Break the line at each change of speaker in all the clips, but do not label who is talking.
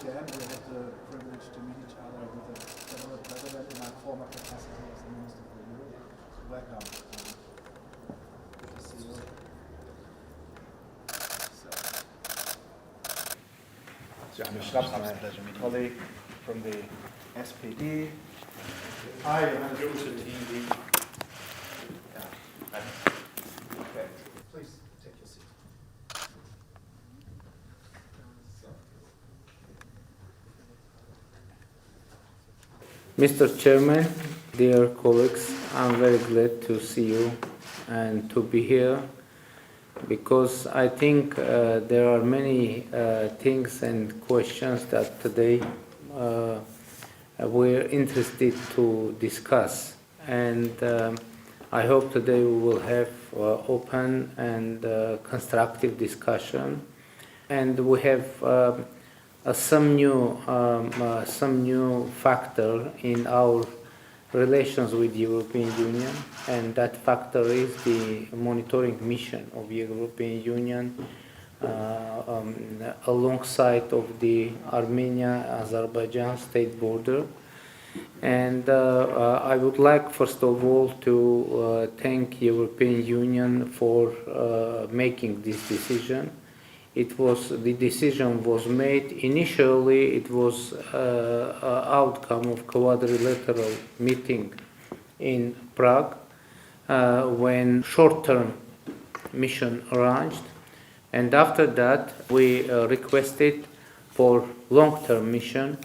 again. We had the privilege to meet each other with the Federal President in my former capacity as the Minister for Europe. Welcome. Good to see you. So I'm my colleague from the SPD. Hi, okay, please take your seat.
Mr. Chairman, dear colleagues, I'm very glad to see you and to be here because I think there are many things and questions that today we're interested to discuss, and I hope today we will have open and constructive discussion, and we have some new factor in our relations with the European Union, and that factor is the monitoring mission of the European Union alongside of the Armenia-Azerbaijan state border. And I would like first of all to thank the European Union for making this decision. The decision was made initially. It was outcome of quadrilateral meeting in Prague when short-term mission arranged, and after that we requested for long-term mission,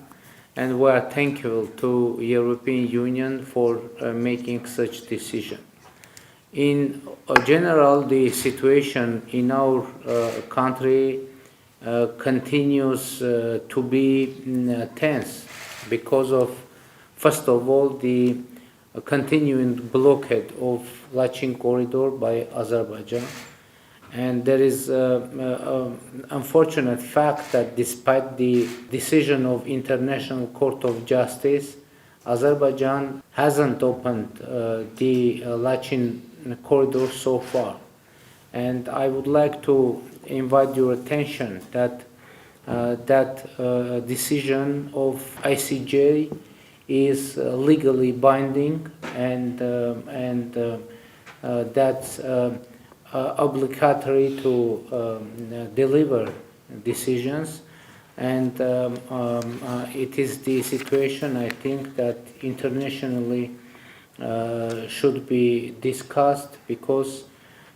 and we are thankful to European Union for making such decision. In general, the situation in our country continues to be tense because of, first of all, the continuing blockade of Lachin corridor by Azerbaijan. And there is unfortunate fact that despite the decision of International Court of Justice, Azerbaijan hasn't opened the Lachin corridor so far. And I would like to invite your attention that that decision of ICJ is legally binding, and that's obligatory to deliver decisions, and it is the situation I think that internationally should be discussed, because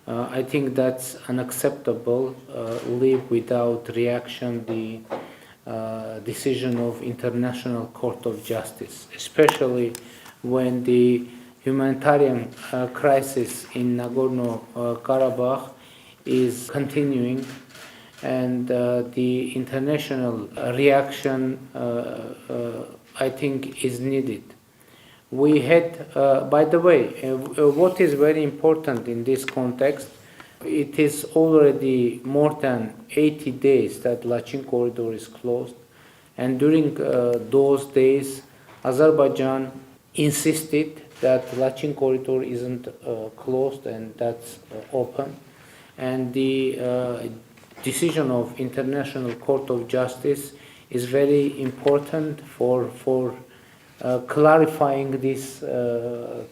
I think that's unacceptable. Leave without reaction the decision of International Court of Justice, especially when the humanitarian crisis in Nagorno-Karabakh is continuing, and the international reaction I think is needed. We had, by the way, what is very important in this context, it is already more than 80 days that Lachin corridor is closed, and during those days Azerbaijan insisted that Lachin corridor isn't closed and that's open, and the decision of International Court of Justice is very important for clarifying this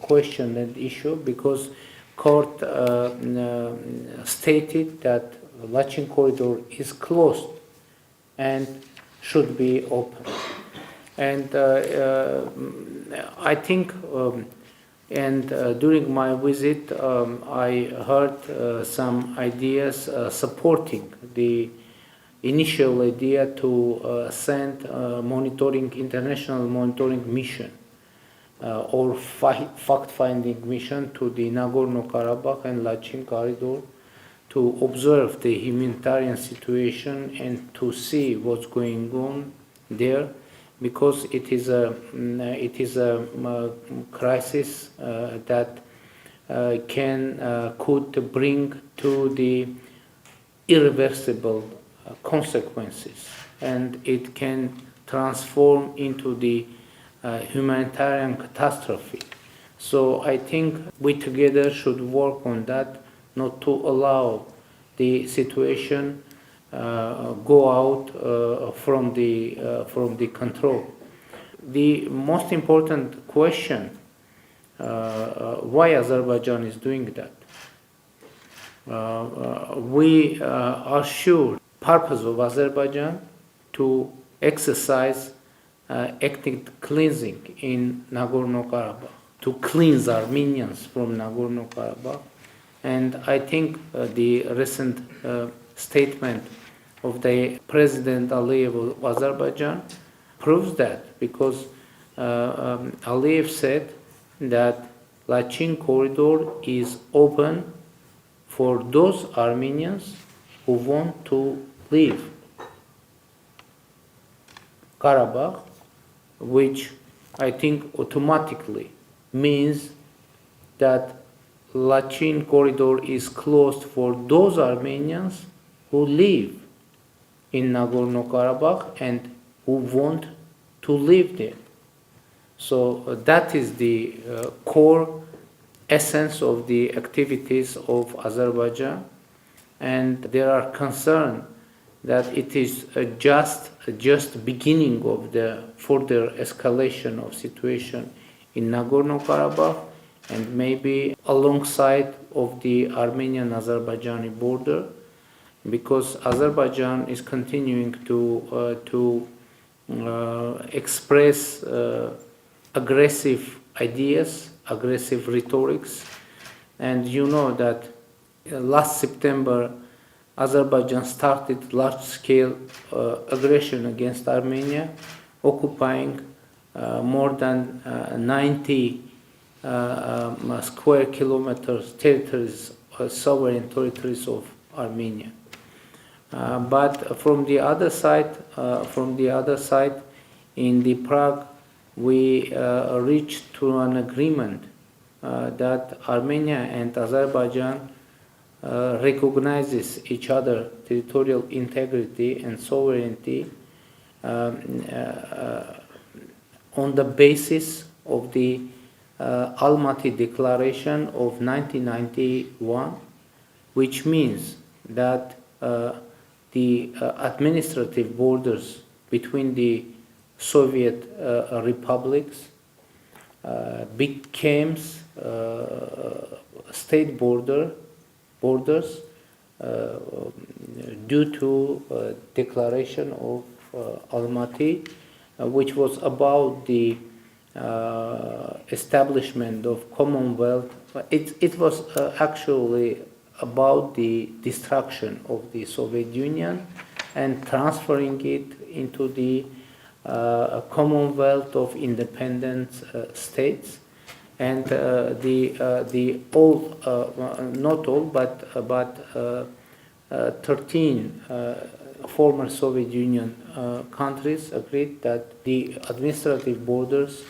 question and issue, because court stated that Lachin corridor is closed and should be open. And I think, during my visit, I heard some ideas supporting the initial idea to send international monitoring mission or fact-finding mission to the Nagorno-Karabakh and Lachin corridor to observe the humanitarian situation and to see what's going on there, because it is a crisis that could bring to the irreversible consequences, and it can transform into the humanitarian catastrophe. So I think we together should work on that, not to allow the situation go out from the control. The most important question, why Azerbaijan is doing that? We are sure purpose of Azerbaijan to exercise ethnic cleansing in Nagorno-Karabakh, to cleanse Armenians from Nagorno-Karabakh. And I think the recent statement of the President Ալիևը of Azerbaijan proves that, because Ալիև said that Lachin corridor is open for those Armenians who want to leave Karabakh, which I think automatically means that Lachin corridor is closed for those Armenians who live in Nagorno-Karabakh and who want to live there. So that is the core essence of the activities of Azerbaijan, and there are concerns that it is just beginning of the further escalation of situation in Nagorno-Karabakh, and maybe alongside of the Armenian-Azerbaijani border, because Azerbaijan is continuing to express aggressive ideas, aggressive rhetorics. And you know that last September Azerbaijan started large-scale aggression against Armenia, occupying more than 90 square kilometers territories, sovereign territories of Armenia. But from the other side, in the Prague, we reached to an agreement that Armenia and Azerbaijan recognizes each other territorial integrity and sovereignty on the basis of the Almaty Declaration of 1991, which means that the administrative borders between the Soviet republics became state borders due to declaration of Almaty, which was about the establishment of Commonwealth. It was actually about the destruction of the Soviet Union and transferring it into the Commonwealth of independent states, and the all, not all, but 13 former Soviet Union countries agreed that the administrative borders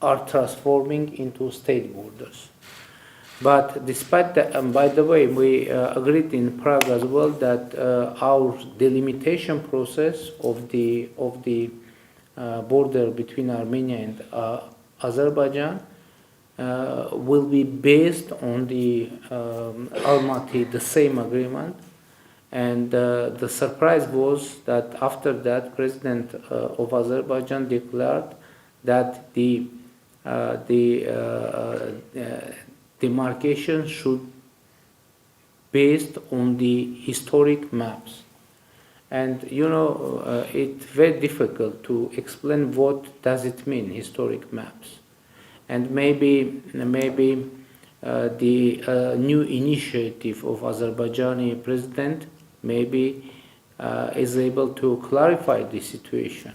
are transforming into state borders. But despite that, by the way, we agreed in Prague as well that our delimitation process of the border between Armenia and Azerbaijan will be based on the Almaty, the same agreement. And the surprise was that after that, President of Azerbaijan declared that the demarcation should based on the historic maps. And you know, it's very difficult to explain what does it mean, historic maps. And maybe the new initiative of Azerbaijani president maybe is able to clarify the situation,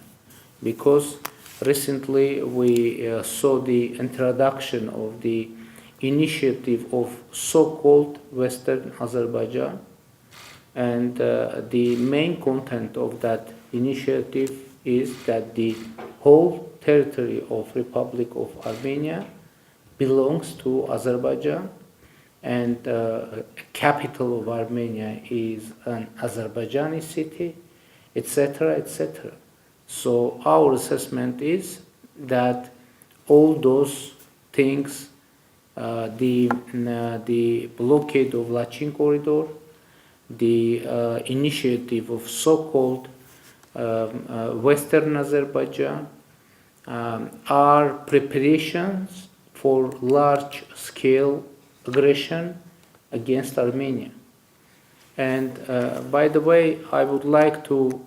because recently we saw the introduction of the initiative of so-called Western Azerbaijan, and the main content of that initiative is that the whole territory of Republic of Armenia belongs to Azerbaijan, and capital of Armenia is an Azerbaijani city, etc., etc. So our assessment is that all those things, the blockade of Lachin corridor, the initiative of so-called Western Azerbaijan are preparations for large-scale aggression against Armenia. And by the way, I would like to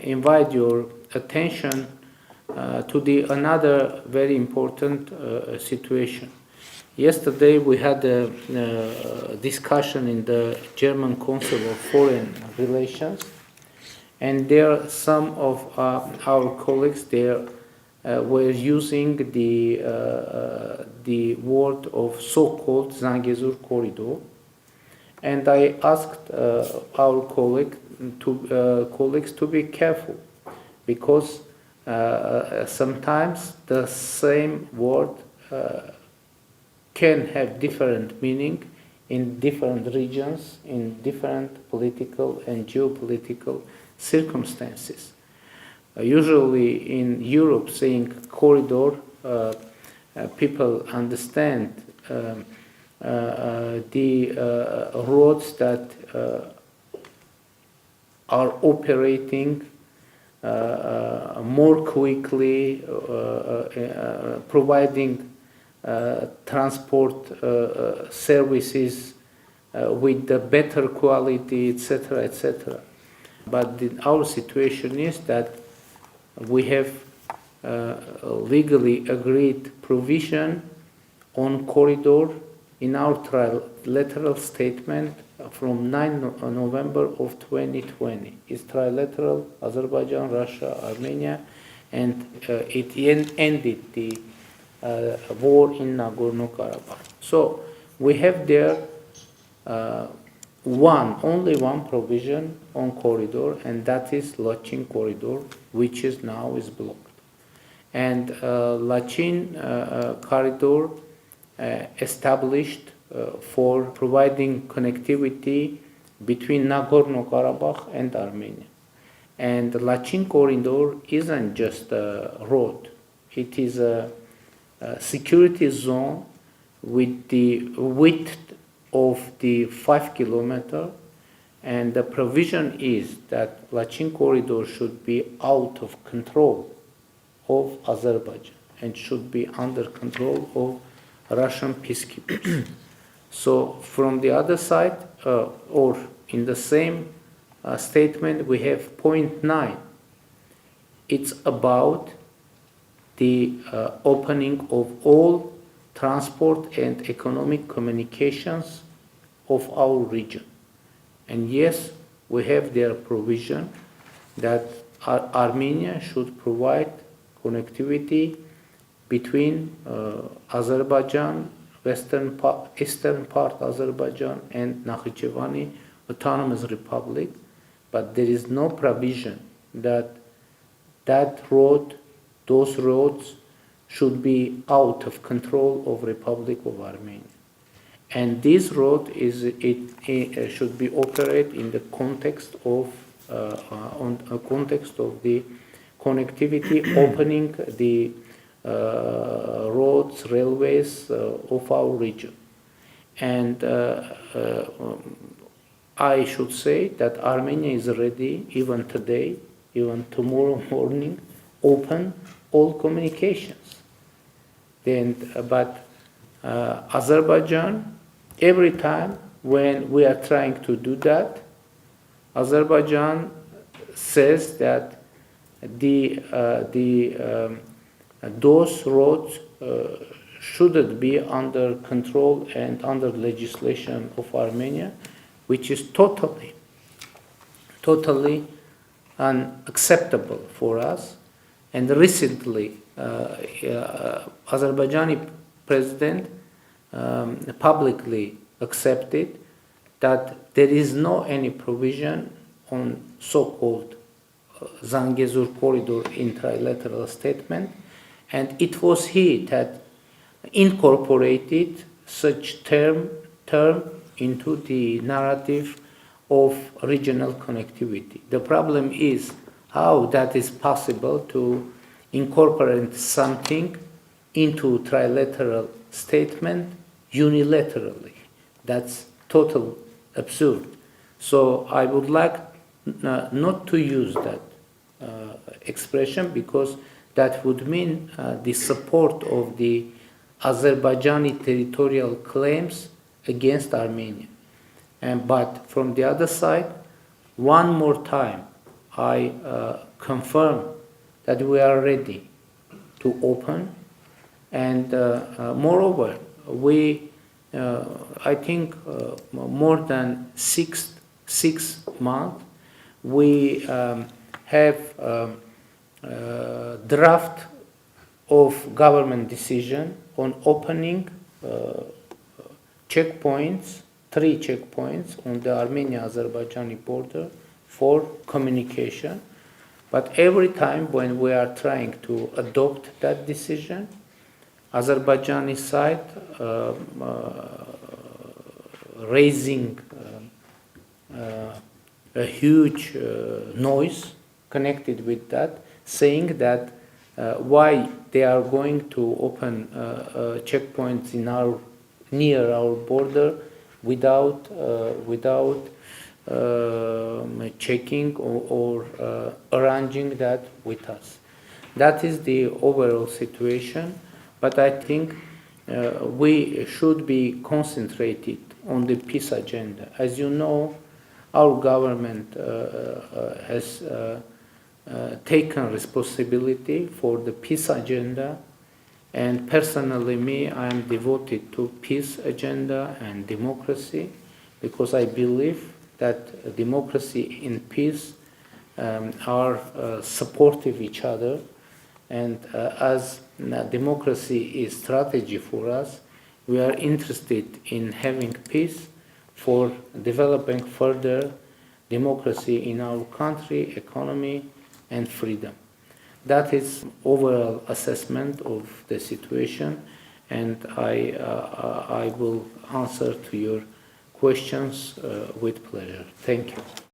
invite your attention to another very important situation. Yesterday we had a discussion in the German Council of Foreign Relations, and there some of our colleagues there were using the word of so-called Zangezur corridor, and I asked our colleagues to be careful, because sometimes the same word can have different meaning in different regions, in different political and geopolitical circumstances. Usually in Europe, saying corridor, people understand the roads that are operating more quickly, providing transport services with the better quality, etc., etc. But our situation is that we have legally agreed provision on corridor in our trilateral statement from 9 November of 2020. It's trilateral, Azerbaijan, Russia, Armenia, and it ended the war in Nagorno-Karabakh. So we have there only one provision on corridor, and that is Lachin corridor, which is now blocked. And Lachin corridor established for providing connectivity between Nagorno-Karabakh and Armenia. And the Lachin corridor isn't just a road; it is a security zone with the width of the 5 kilometer, and the provision is that Lachin corridor should be out of control of Azerbaijan and should be under control of Russian peacekeepers. So from the other side, or in the same statement, we have point 9. It's about the opening of all transport and economic communications of our region. And yes, we have their provision that Armenia should provide connectivity between Azerbaijan, eastern part Azerbaijan, and Nakhchivani Autonomous Republic, but there is no provision that those roads should be out of control of Republic of Armenia. And this road should be operated in the context of the connectivity, opening the roads, railways of our region. And I should say that Armenia is ready, even today, even tomorrow morning, open all communications. But Azerbaijan, every time when we are trying to do that, Azerbaijan says that those roads shouldn't be under control and under legislation of Armenia, which is totally unacceptable for us. And recently, Azerbaijani president publicly accepted that there is no any provision on so-called Zangezur corridor in trilateral statement, and it was he that incorporated such term into the narrative of regional connectivity. The problem is how that is possible to incorporate something into trilateral statement unilaterally. That's total absurd. So I would like not to use that expression because that would mean the support of the Azerbaijani territorial claims against Armenia. But from the other side, one more time, I confirm that we are ready to open, and moreover, we, I think, more than six months, we have draft of government decision on opening checkpoints, 3 checkpoints on the Armenia-Azerbaijani border for communication. But every time when we are trying to adopt that decision, Azerbaijani side raising a huge noise connected with that, saying that why they are going to open checkpoints in near our border without checking or arranging that with us. That is the overall situation, but I think we should be concentrated on the peace agenda. As you know, our government has taken responsibility for the peace agenda, and personally me, I am devoted to peace agenda and democracy, because I believe that democracy and peace are supportive each other, and as democracy is strategy for us, we are interested in having peace for developing further democracy in our country, economy, and freedom. That is overall assessment of the situation, and I will answer to your questions with pleasure. Thank you.